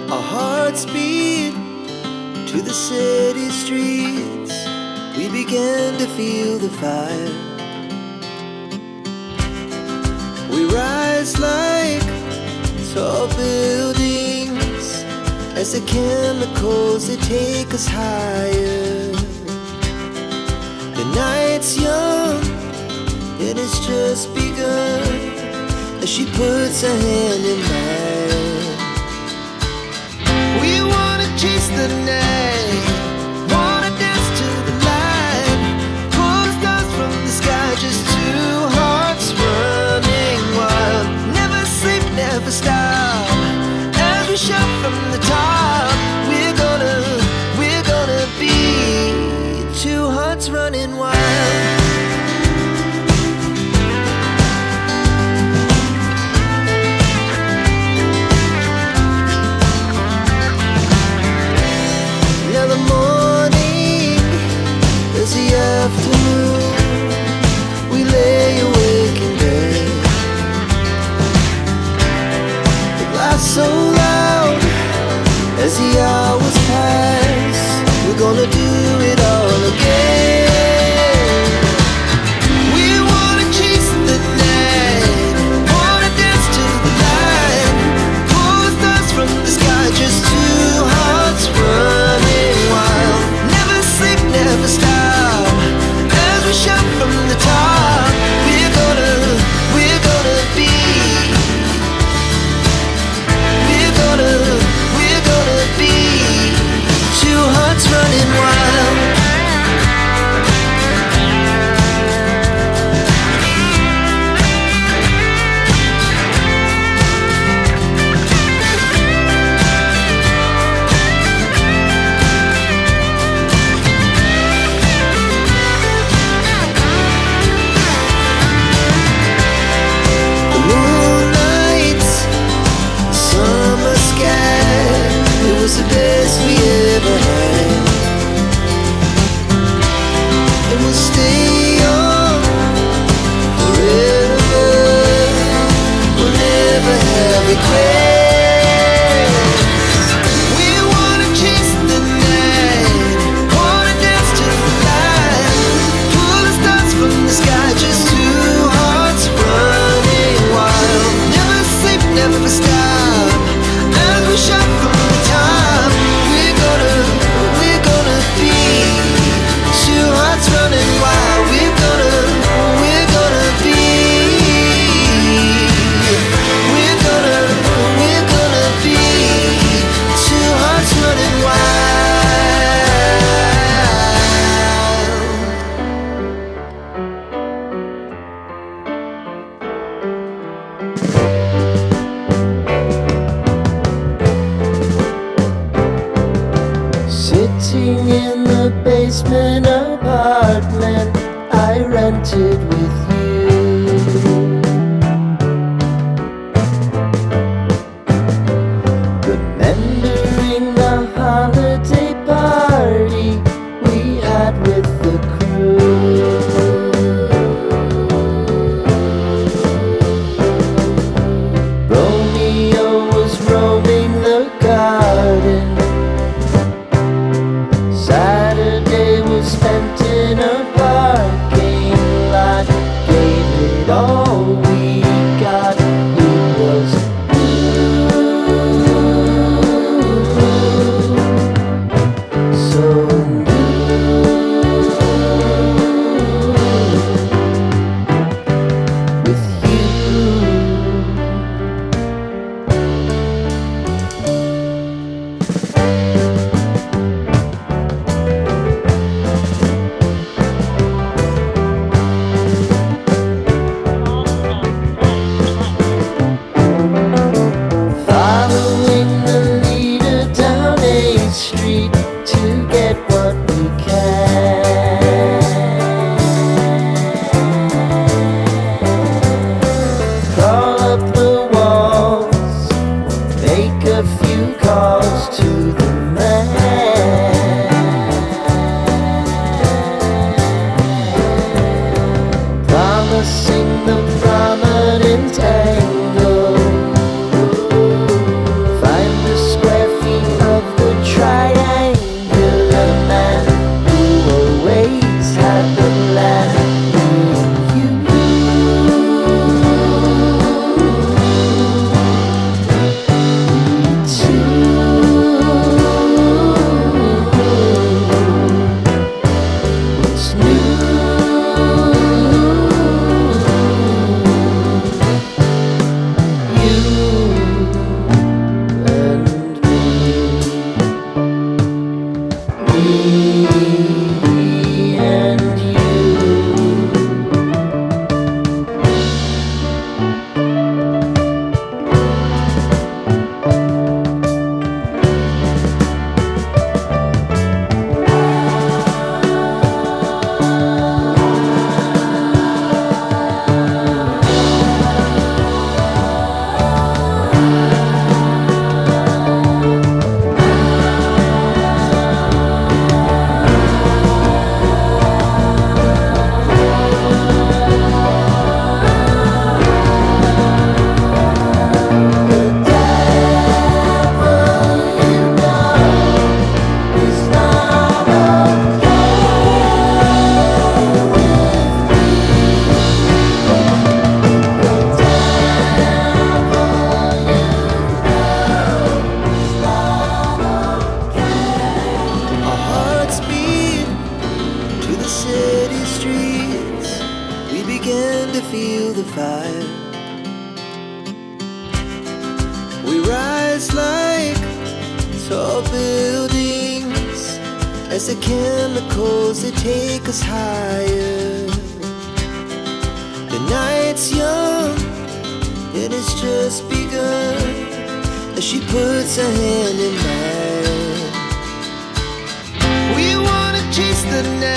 Our hearts beat to the city streets. We began to feel the fire. We rise like tall buildings as the chemicals, they take us higher. The night's young and it's just begun as she puts her hand in mine. We wanna chase the night, wanna dance to the light, pull stars from the sky, just two hearts running wild. Never sleep, never stop, as we shout from the top. We're gonna be two hearts running wild. Now the morning is the afternoon. We lay awake in bed. The glass so loud as the hours pass. We're gonna do it all again. We wanna chase the night, wanna dance to the light, pull stars from the sky, just two hearts running wild. Never sleep, never stop, as we shout from the top. We're gonna be, we're gonna be two hearts running wild. The moonlight, summer sky, it was the best we ever had. And we'll stay on forever. We'll never have regrets. We wanna chase the night, wanna dance to the light, pull the stars from the sky, just two hearts running wild. Never sleep, never stop, as we shout from the top. We're gonna be two hearts running wild. We're gonna be, we're gonna be two hearts running wild. Sitting in the basement apartment I rented with you, remembering the holiday party we had with the crew. Romeo was roaming the garden. Saturday was spent in a parking lot. Gave it all we got. It was so with you. Following the leader down 8th Street to get what we can. Crawl up the walls, make a few calls to the man. Promising the prominent angle. Find a square as the chemicals they take us higher. The night's young, it has just begun, as she puts her hand in mine. We wanna chase the night